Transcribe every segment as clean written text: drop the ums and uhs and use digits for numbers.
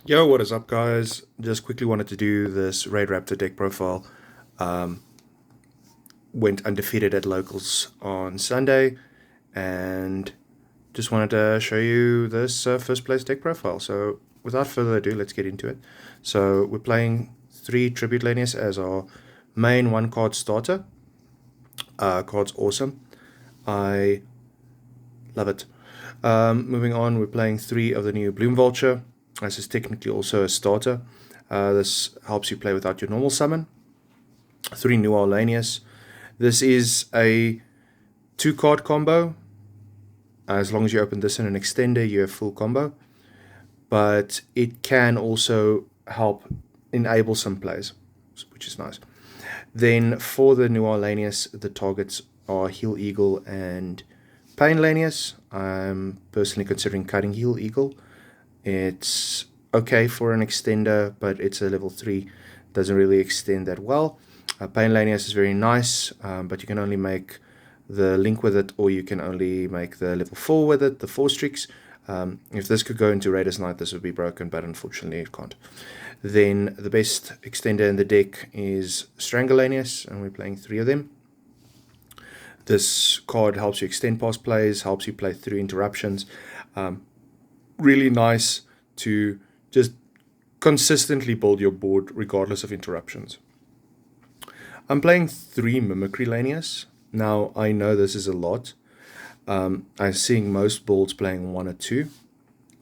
Yo, what is up, guys? Just quickly wanted to do this Raidraptor deck profile. Um, Went undefeated at locals on Sunday, and just wanted to show you this first place deck profile. So, without further ado, let's get into it. So, we're playing 3 Tribute Lanius as our main 1 card starter. Card's awesome. I love it. Moving on, we're playing 3 of the new Bloom Vulture. This is technically also a starter. This helps you play without your normal summon. 3 New Lanius. This is a 2-card combo. As long as you open this in an extender, you have full combo. But it can also help enable some plays, which is nice. Then for the New Lanius, the targets are Heal Eagle and Pain Lanius. I'm personally considering cutting Heal Eagle. It's okay for an extender, but it's a level 3. Doesn't really extend that well. Pain Lanius is very nice, but you can only make the link with it, or you can only make the level 4 with it, the 4 streaks. If this could go into Raiders Knight, this would be broken, but unfortunately it can't. Then the best extender in the deck is Stranglanius, and we're playing 3 of them. This card helps you extend past plays, helps you play through interruptions. Really nice to just consistently build your board regardless of interruptions. I'm playing 3 Mimicry Lanius. Now, I know this is a lot. I'm seeing most builds playing 1 or 2.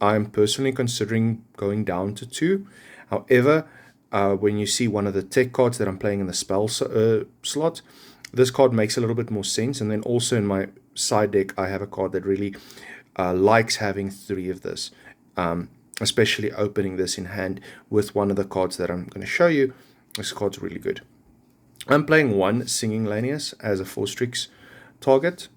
I'm personally considering going down to 2. However, when you see one of the tech cards that I'm playing in the spell slot, this card makes a little bit more sense. And then also in my side deck, I have a card that really likes having 3 of this, especially opening this in hand with one of the cards that I'm going to show you. This card's really good. I'm playing 1 Singing Lanius as a 4 streaks target.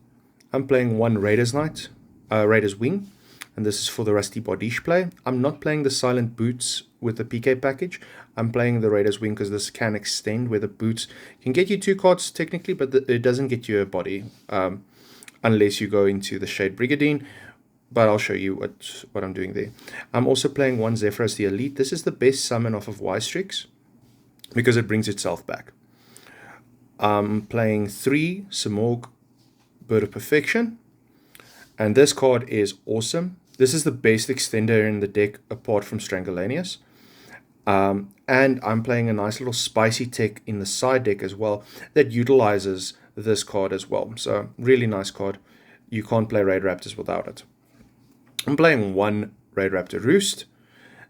I'm playing 1 Raiders Knight, Raiders Wing, and this is for the Rusty Bardiche play. I'm not playing the Silent Boots with the PK package. I'm playing the Raiders Wing because this can extend, where the Boots can get you 2 cards technically, but it doesn't get you a body unless you go into the Shade Brigandine. But I'll show you what I'm doing there. I'm also playing 1 Zephyros the Elite. This is the best summon off of Y-Strix because it brings itself back. I'm playing 3 Samorg Bird of Perfection, and this card is awesome. This is the best extender in the deck apart from Stranglanius. And I'm playing a nice little spicy tech in the side deck as well that utilizes this card as well. So really nice card. You can't play Raidraptors without it. I'm playing 1 Raidraptor Roost.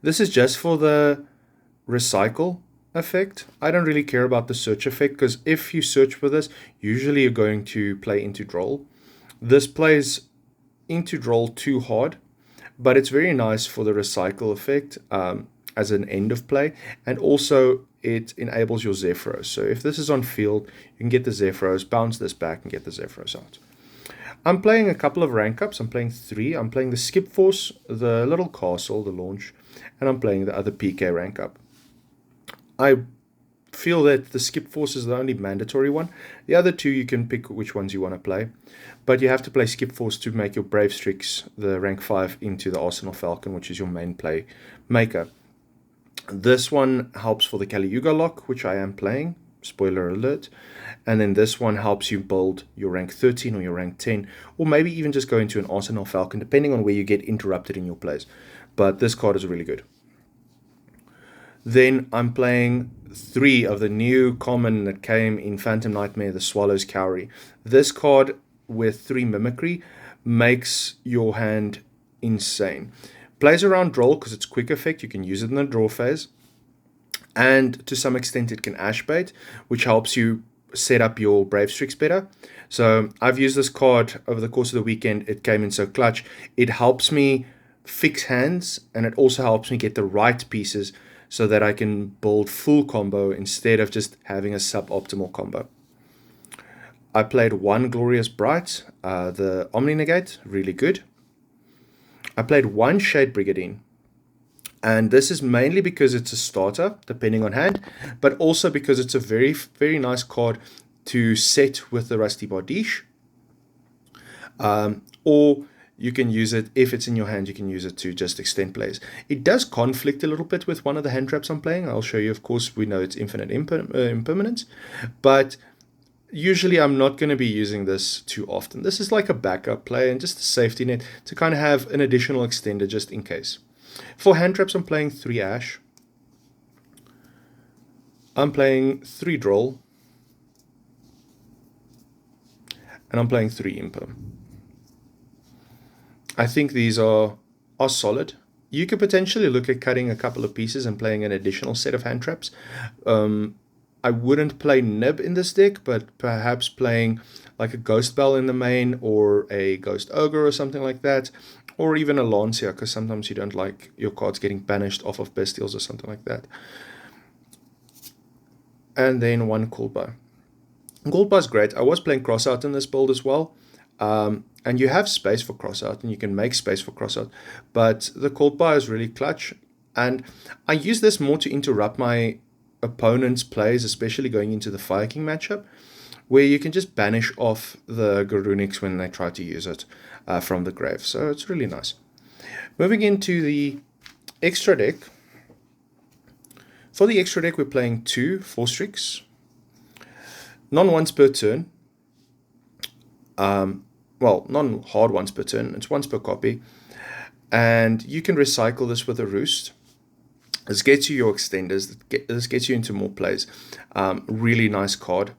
This is just for the recycle effect. I don't really care about the search effect, because if you search for this, usually you're going to play into Droll. This plays into Droll too hard, but it's very nice for the recycle effect as an end of play, and also it enables your Zephyros. So if this is on field, you can get the Zephyros, bounce this back, and get the Zephyros out. I'm playing a couple of rank ups. I'm playing 3. I'm playing the Skip Force, the Little Castle, the launch, and I'm playing the other PK rank up. I feel that the Skip Force is the only mandatory one. The other 2, you can pick which ones you want to play. But you have to play Skip Force to make your Brave Strix, the rank 5, into the Arsenal Falcon, which is your main play maker. This one helps for the Kali Yuga lock, which I am playing. Spoiler alert. And then this one helps you build your rank 13 or your rank 10, or maybe even just go into an Arsenal Falcon, depending on where you get interrupted in your plays. But this card is really good. Then I'm playing 3 of the new common that came in Phantom Nightmare, the Swallow's Cowrie. This card with 3 Mimicry makes your hand insane. Plays around Droll because it's quick effect. You can use it in the draw phase. And to some extent it can Ashbait, which helps you set up your Brave Strix better. So I've used this card over the course of the weekend. It came in so clutch. It helps me fix hands, and it also helps me get the right pieces so that I can build full combo instead of just having a suboptimal combo. I played 1 Glorious Bright, the Omni Negate, really good. I played 1 Shade Brigandine, and this is mainly because it's a starter, depending on hand, but also because it's a very, very nice card to set with the Rusty Bardiche. Or you can use it, if it's in your hand, you can use it to just extend plays. It does conflict a little bit with one of the hand traps I'm playing. I'll show you, of course, we know it's infinite impermanence, but usually I'm not going to be using this too often. This is like a backup play and just a safety net to kind of have an additional extender just in case. For hand traps, I'm playing 3 Ash. I'm playing 3 Droll. And I'm playing 3 Imper. I think these are solid. You could potentially look at cutting a couple of pieces and playing an additional set of hand traps. I wouldn't play Nib in this deck, but perhaps playing like a Ghost Bell in the main, or a Ghost Ogre or something like that, or even a Lancia, because sometimes you don't like your cards getting banished off of Bestials or something like that. And then 1 Goldbar. Goldbar is great. I was playing Crossout in this build as well. And you have space for Crossout, and you can make space for Crossout. But the Goldbar is really clutch. And I use this more to interrupt my opponent's plays, especially going into the Fire King matchup, where you can just banish off the Garunics when they try to use it from the grave. So it's really nice. Moving into the extra deck. For the extra deck, we're playing 2 Force Strix. Non once per turn. Well, non-hard once per turn. It's once per copy. And you can recycle this with a Roost. This gets you your extenders. This gets you into more plays. Really nice card.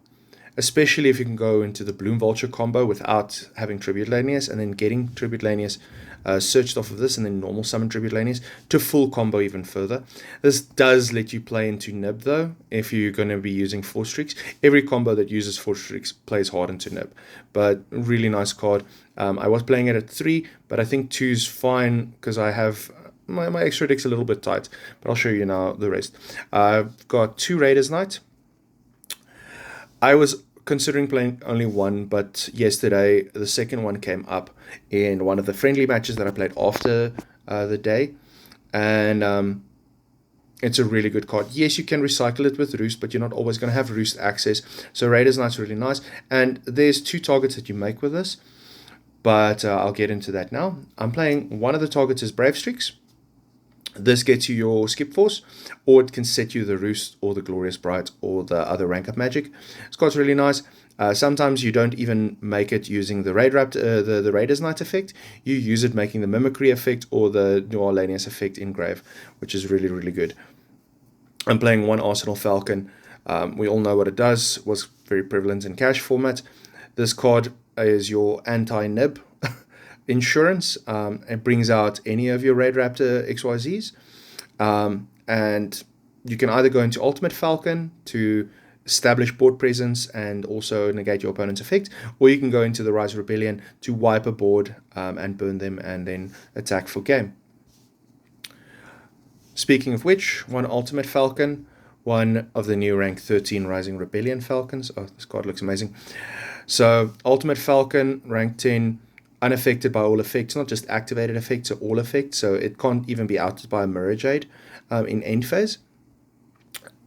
Especially if you can go into the Bloom Vulture combo without having Tribute Lanius, and then getting Tribute Lanius searched off of this, and then normal summon Tribute Lanius to full combo even further. This does let you play into Nib though, if you're going to be using Force Strix. Every combo that uses Force Strix plays hard into Nib, but really nice card. I was playing it at 3, but I think 2 is fine because I have my extra deck's a little bit tight, but I'll show you now the rest. I've got 2 Raiders Knight. I was considering playing only 1, but yesterday the second one came up in one of the friendly matches that I played after the day, and it's a really good card. Yes, you can recycle it with Roost, but you're not always going to have Roost access. So Raiders Knight's really nice, and there's 2 targets that you make with this, but I'll get into that now. I'm playing, one of the targets is Brave Strix. This gets you your Skip Force, or it can set you the Roost or the Glorious Bright or the other rank up magic. This card's really nice. Sometimes you don't even make it using the Raidraptor, the Raiders Knight effect. You use it making the Mimicry effect or the New Orleanius effect in Grave, which is really, really good. I'm playing 1 Arsenal Falcon. We all know what it does. Was very prevalent in cash format. This card is your anti-nib insurance. It brings out any of your Raidraptor XYZs, and you can either go into Ultimate Falcon to establish board presence and also negate your opponent's effect, or you can go into the Rise of Rebellion to wipe a board and burn them and then attack for game. Speaking of which, 1 Ultimate Falcon, 1 of the new rank 13 Rising Rebellion Falcons. Oh, this card looks amazing. So Ultimate Falcon, rank 10, unaffected by all effects, not just activated effects, or all effects, so it can't even be outed by a Mirror Jade in end phase.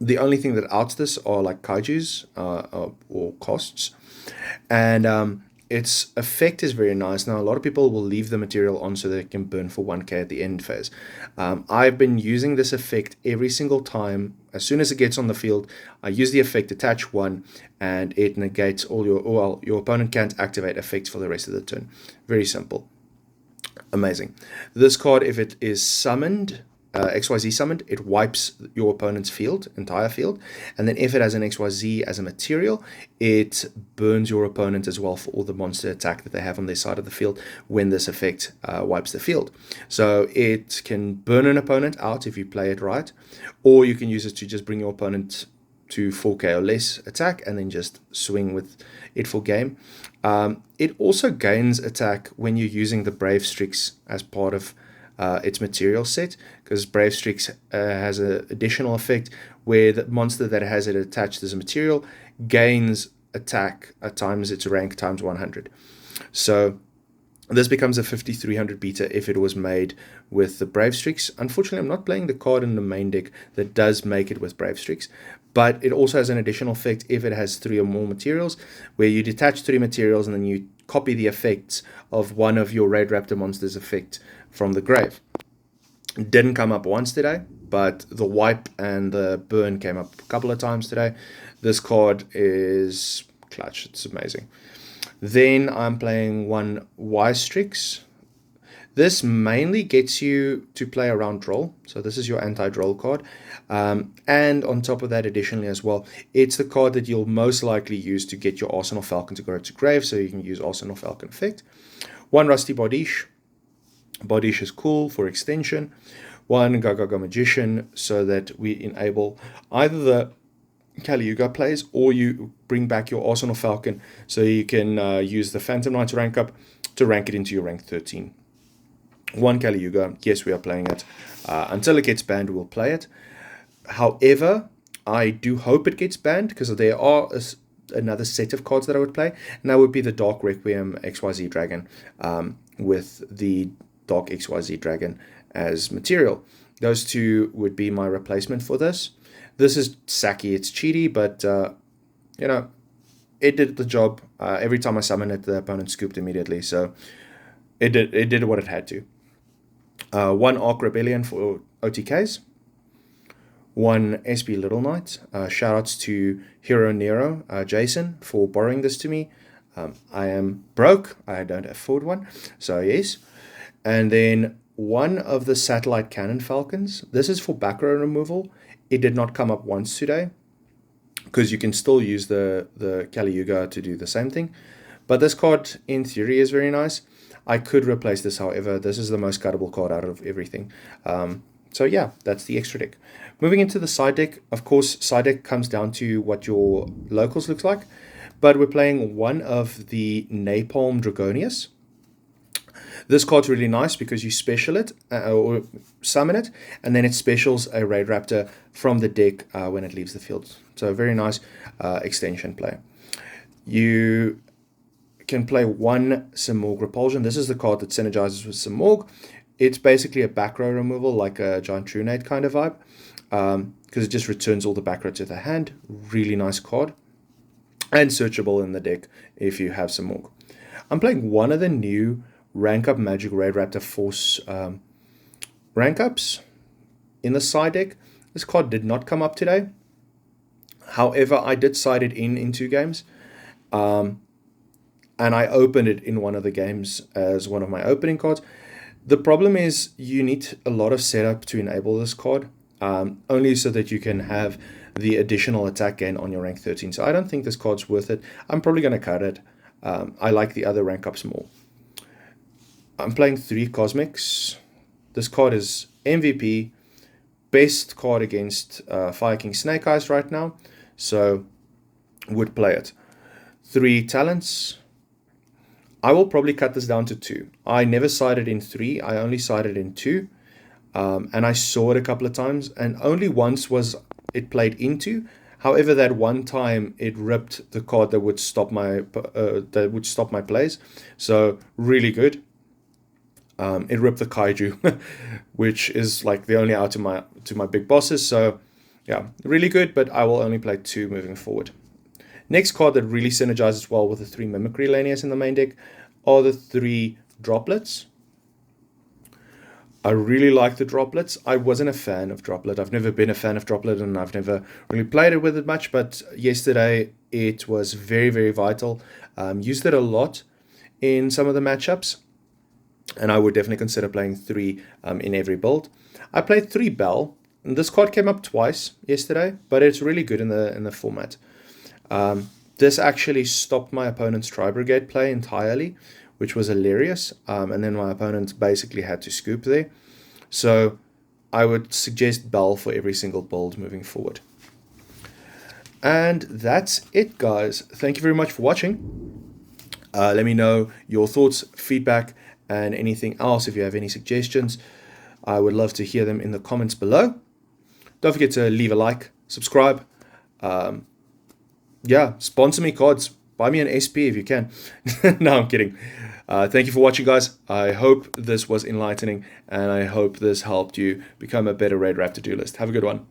The only thing that outs this are like kaijus or costs, and its effect is very nice. Now, a lot of people will leave the material on so they can burn for 1k at the end phase. I've been using this effect every single time. As soon as it gets on the field, I use the effect, attach 1, and it negates all your opponent can't activate effects for the rest of the turn. Very simple. Amazing. This card, if it is summoned, XYZ summoned, it wipes your opponent's field, entire field, and then if it has an XYZ as a material, it burns your opponent as well for all the monster attack that they have on their side of the field when this effect wipes the field. So it can burn an opponent out if you play it right, or you can use it to just bring your opponent to 4k or less attack and then just swing with it for game. It also gains attack when you're using the Brave Strix as part of its material set, because Brave Strix has an additional effect where the monster that has it attached as a material gains attack times its rank times 100. So This becomes a 5300 beta if it was made with the Brave Streaks. Unfortunately, I'm not playing the card in the main deck that does make it with Brave Streaks, but it also has an additional effect if it has 3 or more materials, where you detach 3 materials and then you copy the effects of one of your Raidraptor monsters' effect from the grave. It didn't come up once today, but the wipe and the burn came up a couple of times today. This card is clutch. It's amazing. Then I'm playing one Wise Strix. This mainly gets you to play around droll. So this is your anti-droll card. And on top of that, additionally as well, it's the card that you'll most likely use to get your Arsenal Falcon to go to grave. So you can use Arsenal Falcon effect. One Rusty Bodish. Bodish is cool for extension. One Gaga Magician, so that we enable either the Kali Yuga plays, or you bring back your Arsenal Falcon so you can use the Phantom Knight rank up to rank it into your rank 13. One Kali Yuga, yes, we are playing it. Until it gets banned, we'll play it. However, I do hope it gets banned, because there are another set of cards that I would play, and that would be the Dark Requiem XYZ Dragon, with the Dark XYZ Dragon as material. Those two would be my replacement for this. This is sacky, it's cheaty, but, you know, it did the job. Every time I summoned it, the opponent scooped immediately, so it did what it had to. One Arc Rebellion for OTKs. One SP Little Knight. Shoutouts to Hero Nero, Jason, for borrowing this to me. I am broke, I don't afford one, so yes. And then one of the Satellite Cannon Falcons. This is for back row removal. It did not come up once today, because you can still use the Kali Yuga to do the same thing. But this card, in theory, is very nice. I could replace this, however. This is the most cuttable card out of everything. So yeah, that's the extra deck. Moving into the side deck, of course, side deck comes down to what your locals looks like. But we're playing one of the Napalm Dragonius. This card's really nice because you special it, or summon it, and then it specials a Raidraptor from the deck when it leaves the field. So very nice extension play. You can play one Simorgh Repulsion. This is the card that synergizes with Simorgh. It's basically a back row removal, like a Giant Trunade kind of vibe, because it just returns all the back row to the hand. Really nice card. And searchable in the deck if you have Simorgh. I'm playing one of the new rank up Magic Raidraptor Force rank ups in the side deck. This card did not come up today. However, I did side it in 2 games. And I opened it in one of the games as one of my opening cards. The problem is you need a lot of setup to enable this card, only so that you can have the additional attack gain on your rank 13. So I don't think this card's worth it. I'm probably going to cut it. I like the other rank ups more. I'm playing 3 Cosmics. This card is MVP, best card against Fire King Snake Eyes right now, so would play it. 3 Talents. I will probably cut this down to 2. I never sided in 3, I only sided in 2, and I saw it a couple of times, and only once was it played into. However, that one time it ripped the card that would stop my plays, so really good. It ripped the Kaiju, which is like the only out to my big bosses. So yeah, really good, but I will only play 2 moving forward. Next card that really synergizes well with the 3 Mimicry Lanius in the main deck are the 3 Droplets. I really like the Droplets. I wasn't a fan of Droplet. I've never been a fan of Droplet, and I've never really played it with it much, but yesterday it was very, very vital. Used it a lot in some of the matchups, and I would definitely consider playing 3 in every build. I played 3 Bell, and this card came up twice yesterday, but it's really good in the format. This actually stopped my opponent's Tri-Brigade play entirely, which was hilarious, and then my opponent basically had to scoop there. So I would suggest Bell for every single build moving forward. And that's it, guys. Thank you very much for watching. Let me know your thoughts, feedback, and anything else. If you have any suggestions, I would love to hear them in the comments below. Don't forget to leave a like, subscribe. Yeah, sponsor me cards. buy me an SP if you can. No, I'm kidding. Thank you for watching, guys. I hope this was enlightening, and I hope this helped you become a better Raidraptor duelist. Have a good one.